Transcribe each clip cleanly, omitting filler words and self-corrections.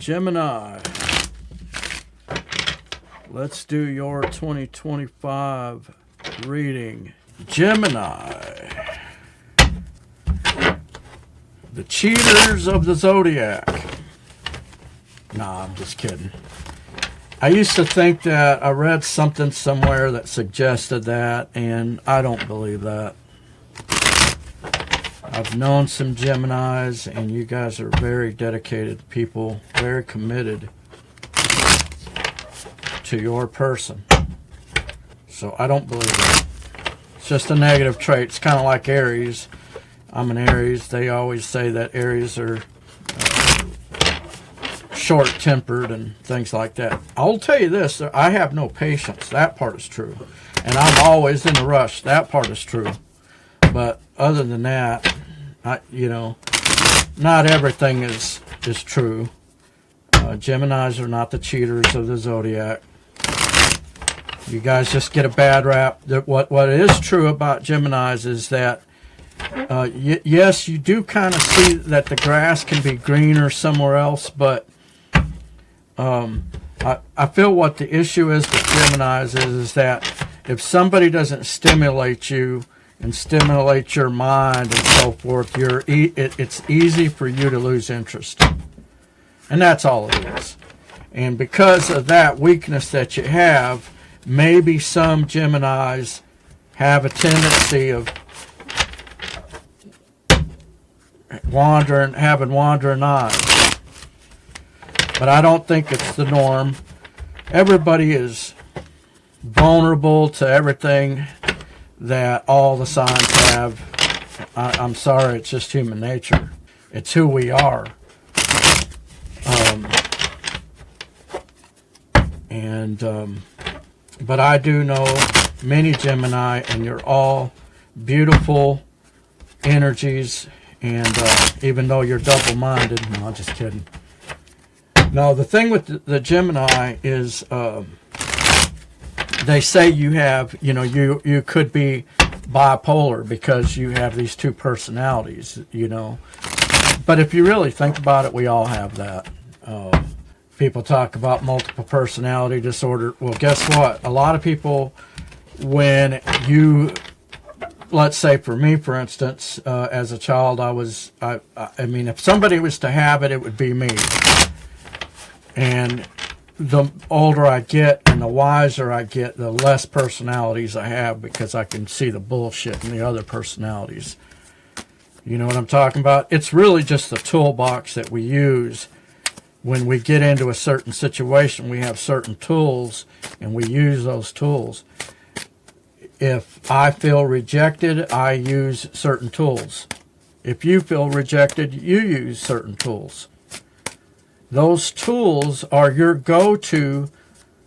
Gemini, let's do your 2025 reading. Gemini, the cheaters of the zodiac. Nah, I'm just kidding. I used to think that I read something somewhere that suggested that, and I don't believe that. I've known some Geminis, and you guys are very dedicated people, very committed to your person. So I don't believe that. It's just a negative trait. It's kind of like Aries. I'm an Aries. They always say that Aries are short-tempered and things like that. I'll tell you this, I have no patience. That part is true. And I'm always in a rush. That part is true. But other than that, not everything is true. Geminis are not the cheaters of the zodiac. You guys just get a bad rap. What is true about Geminis is that yes, you do kind of see that the grass can be greener somewhere else, but I feel what the issue is with Geminis is that if somebody doesn't stimulate you and stimulate your mind and so forth, it's easy for you to lose interest. And that's all it is. And because of that weakness that you have, maybe some Geminis have a tendency of having wandering eyes. But I don't think it's the norm. Everybody is vulnerable to everything that all the signs have. I'm sorry, it's just human nature. It's who we are. But I do know many Gemini, and you're all beautiful energies. And even though you're double-minded, no, I'm just kidding. No, the thing with the Gemini is they say you have, you could be bipolar because you have these two personalities, But if you really think about it, we all have that. People talk about multiple personality disorder. Well, guess what? A lot of people, when you, let's say for me, for instance, as a child, I mean, if somebody was to have it, it would be me. And the older I get and the wiser I get, the less personalities I have because I can see the bullshit in the other personalities. You know what I'm talking about? It's really just the toolbox that we use when we get into a certain situation. We have certain tools and we use those tools. If I feel rejected, I use certain tools. If you feel rejected, you use certain tools. Those tools are your go-to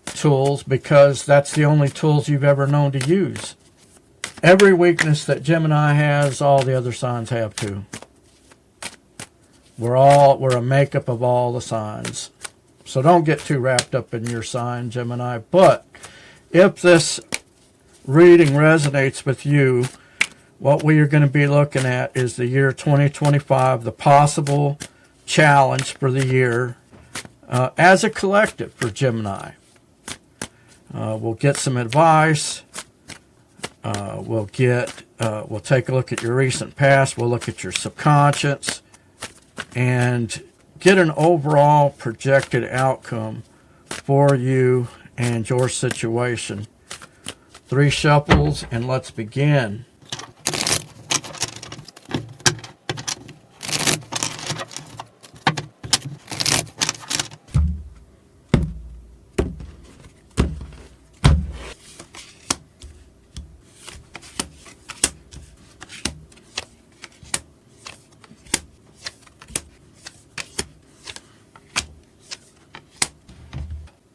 tools because that's the only tools you've ever known to use. Every weakness that Gemini has, all the other signs have too. We're a makeup of all the signs. So don't get too wrapped up in your sign, Gemini. But if this reading resonates with you, what we are going to be looking at is the year 2025, the possible challenge for the year as a collective for Gemini. We'll get some advice. We'll take a look at your recent past. We'll look at your subconscious and get an overall projected outcome for you and your situation. 3 shuffles, and let's begin.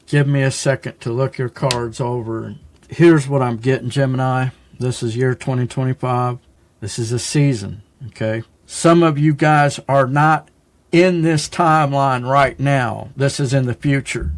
Give me a second to look your cards over. Here's what I'm getting, Gemini. This is year 2025. This is a season, okay? Some of you guys are not in this timeline right now. This is in the future.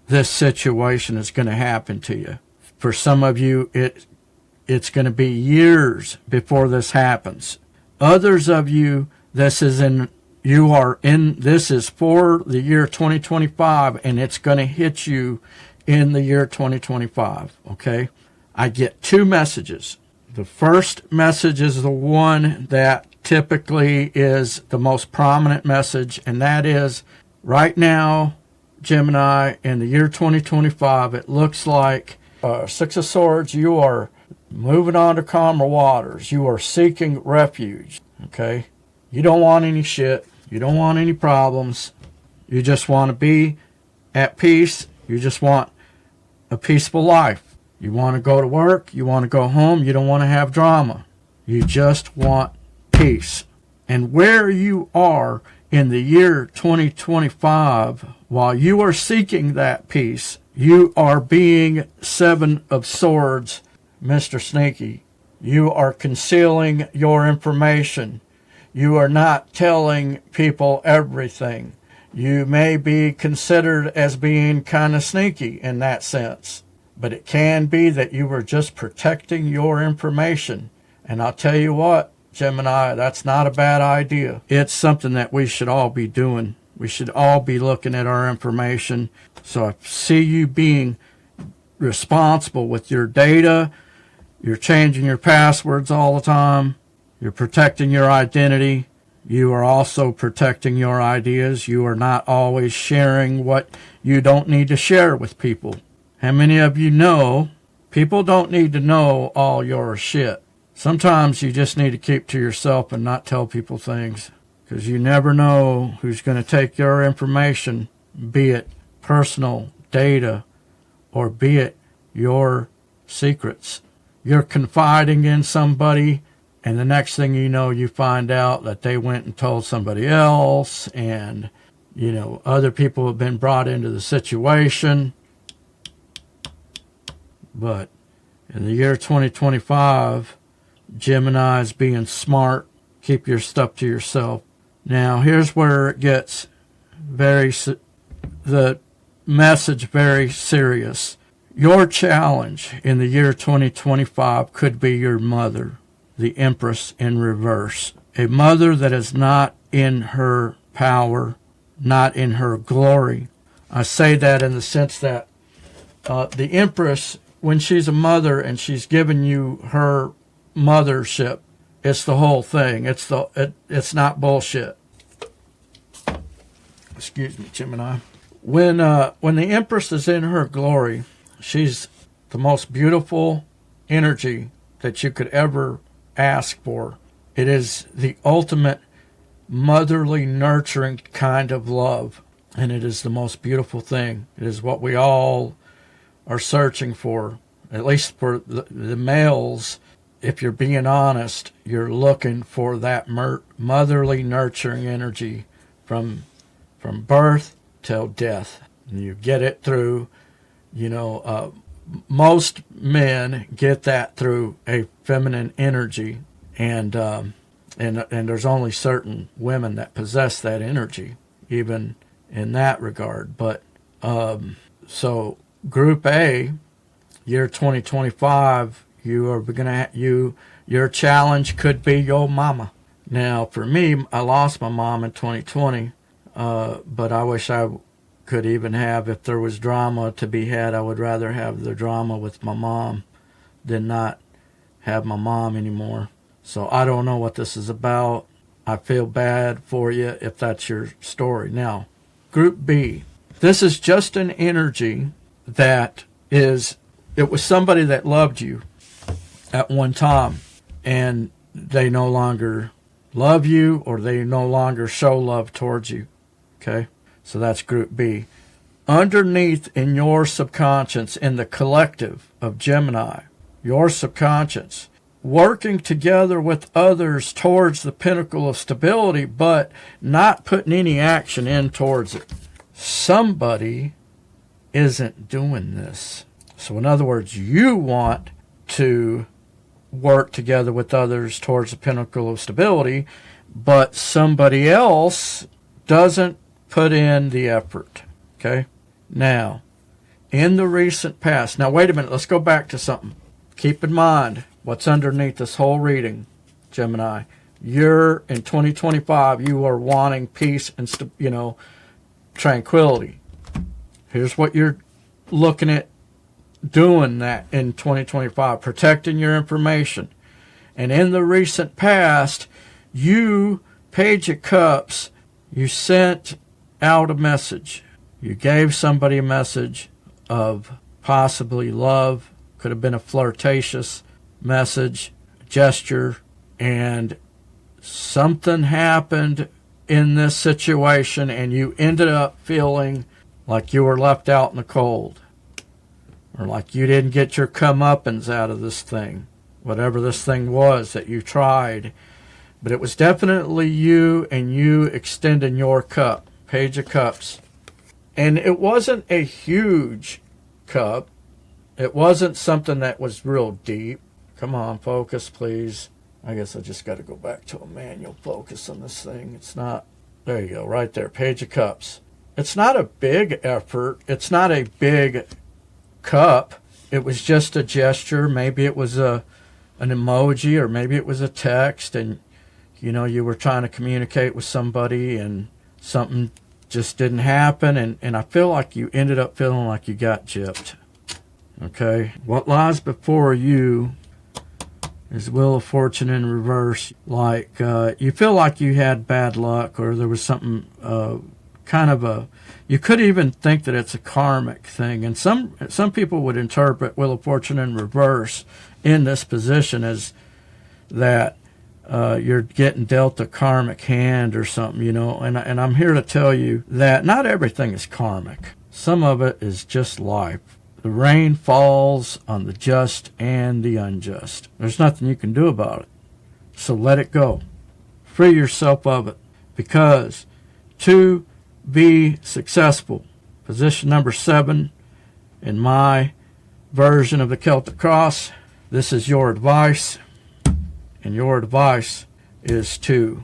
This situation is going to happen to you. For some of you, it's going to be years before this happens. Others of you, this is in you are in, this is for the year 2025, and it's going to hit you in the year 2025, okay? I get two messages. The first message is the one that typically is the most prominent message, and that is, right now, Gemini, in the year 2025, it looks like Six of Swords, you are moving on to calmer waters. You are seeking refuge, okay? You don't want any shit. You don't want any problems. You just want to be at peace. You just want a peaceful life. You want to go to work. You want to go home. You don't want to have drama. You just want peace. And where you are in the year 2025, while you are seeking that peace, you are being Seven of Swords, Mr. Sneaky. You are concealing your information. You are not telling people everything. You may be considered as being kind of sneaky in that sense, but it can be that you were just protecting your information. And I'll tell you what, Gemini, that's not a bad idea. It's something that we should all be doing. We should all be looking at our information. So I see you being responsible with your data. You're changing your passwords all the time. You're protecting your identity. You are also protecting your ideas. You are not always sharing what you don't need to share with people. How many of you know people don't need to know all your shit? Sometimes you just need to keep to yourself and not tell people things, because you never know who's going to take your information, be it personal data or be it your secrets. You're confiding in somebody, and the next thing you know, you find out that they went and told somebody else, and, you know, other people have been brought into the situation. But in the year 2025, Gemini is being smart. Keep your stuff to yourself. Now, here's where it gets the message very serious. Your challenge in the year 2025 could be your mother, the Empress in reverse. A mother that is not in her power, not in her glory. I say that in the sense that the Empress, when she's a mother and she's given you her mothership, it's the whole thing. It's not bullshit. Excuse me, Gemini. When the Empress is in her glory, she's the most beautiful energy that you could ever ask for. It is the ultimate motherly, nurturing kind of love, and it is the most beautiful thing. It is what we all are searching for, at least for the males. If you're being honest, you're looking for that motherly, nurturing energy from birth till death. And you get it through, most men get that through a feminine energy, and there's only certain women that possess that energy, even in that regard. But so Group A, year 2025, your challenge could be your mama. Now, for me, I lost my mom in 2020, but I wish I could even have, if there was drama to be had, I would rather have the drama with my mom than not have my mom anymore. So I don't know what this is about. I feel bad for you if that's your story. Now, Group B, this is just an energy that it was somebody that loved you at one time, and they no longer love you, or they no longer show love towards you. Okay? So that's Group B. Underneath in your subconscious, in the collective of Gemini, your subconscious, working together with others towards the pinnacle of stability, but not putting any action in towards it. Somebody isn't doing this. So in other words, you want to work together with others towards the pinnacle of stability, but somebody else doesn't put in the effort. Okay? Now, in the recent past, now wait a minute, let's go back to something. Keep in mind what's underneath this whole reading, Gemini. You're in 2025, you are wanting peace and, tranquility. Here's what you're looking at doing that in 2025, protecting your information. And in the recent past, you, Page of Cups, you sent out a message. You gave somebody a message of possibly love. Could have been a flirtatious message, gesture, and something happened in this situation and you ended up feeling like you were left out in the cold, or like you didn't get your comeuppance out of this thing, whatever this thing was that you tried. But it was definitely you, and you extending your cup, Page of Cups. And it wasn't a huge cup. It wasn't something that was real deep. Come on, focus, please. I guess I just got to go back to a manual focus on this thing. It's not. There you go, right there, Page of Cups. It's not a big effort. It's not a big cup. It was just a gesture. Maybe it was an emoji, or maybe it was a text, and you were trying to communicate with somebody and something just didn't happen, and I feel like you ended up feeling like you got gypped. Okay? What lies before you is Wheel of Fortune in reverse. Like you feel like you had bad luck, or there was something you could even think that it's a karmic thing. And some people would interpret Wheel of Fortune in reverse in this position as that you're getting dealt a karmic hand or something, and I'm here to tell you that not everything is karmic. Some of it is just life. The rain falls on the just and the unjust. There's nothing you can do about it. So let it go. Free yourself of it. Because to be successful, position number 7 in my version of the Celtic Cross, this is your advice. And your advice is to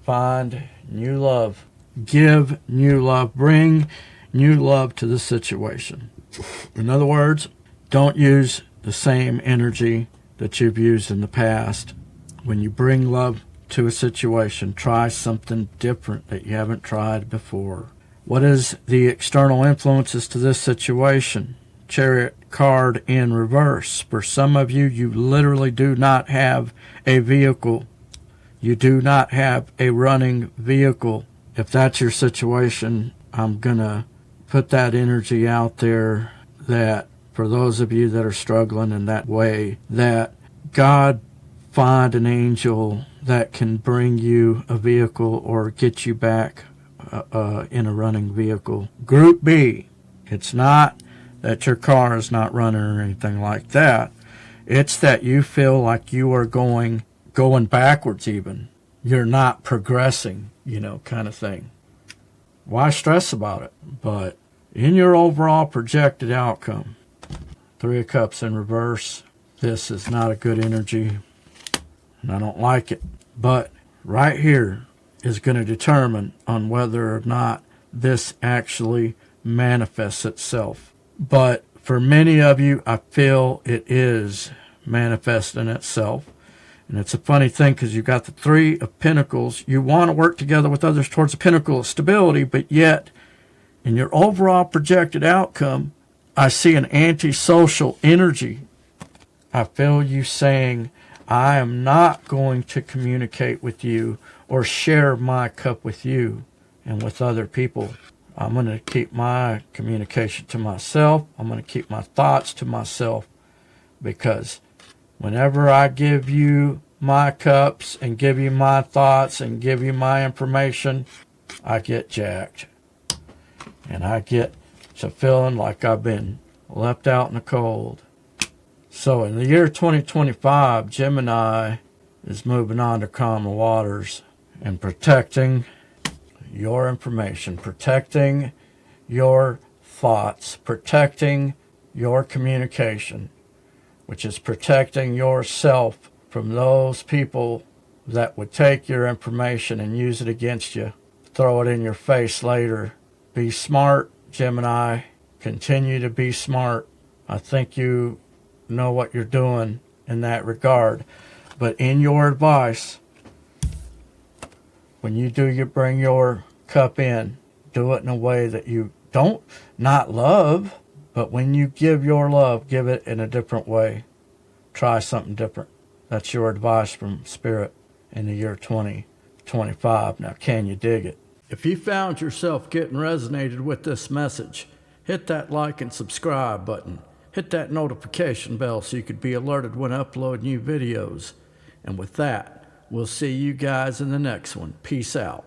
find new love. Give new love. Bring new love to the situation. In other words, don't use the same energy that you've used in the past. When you bring love to a situation, try something different that you haven't tried before. What is the external influences to this situation? Chariot card in reverse. For some of you, you literally do not have a vehicle. You do not have a running vehicle. If that's your situation, I'm going to put that energy out there that for those of you that are struggling in that way, that God find an angel that can bring you a vehicle or get you back in a running vehicle. Group B, it's not that your car is not running or anything like that. It's that you feel like you are going backwards even. You're not progressing, kind of thing. Why stress about it? But in your overall projected outcome, 3 of Cups in reverse, this is not a good energy, and I don't like it. But right here is going to determine on whether or not this actually manifests itself. But for many of you, I feel it is manifesting itself. And it's a funny thing because you've got the 3 of Pentacles. You want to work together with others towards a pinnacle of stability, but yet in your overall projected outcome, I see an antisocial energy. I feel you saying, I am not going to communicate with you or share my cup with you and with other people. I'm going to keep my communication to myself. I'm going to keep my thoughts to myself, because whenever I give you my cups and give you my thoughts and give you my information, I get jacked. And I get to feeling like I've been left out in the cold. So in the year 2025, Gemini is moving on to calmer waters and protecting your information, protecting your thoughts, protecting your communication, which is protecting yourself from those people that would take your information and use it against you, throw it in your face later. Be smart, Gemini. Continue to be smart. I think you know what you're doing in that regard. But in your advice, when you do you bring your cup in, do it in a way that you don't not love, but when you give your love, give it in a different way. Try something different. That's your advice from Spirit in the year 2025. Now, can you dig it? If you found yourself getting resonated with this message, hit that like and subscribe button. Hit that notification bell so you could be alerted when I upload new videos. And with that, we'll see you guys in the next one. Peace out.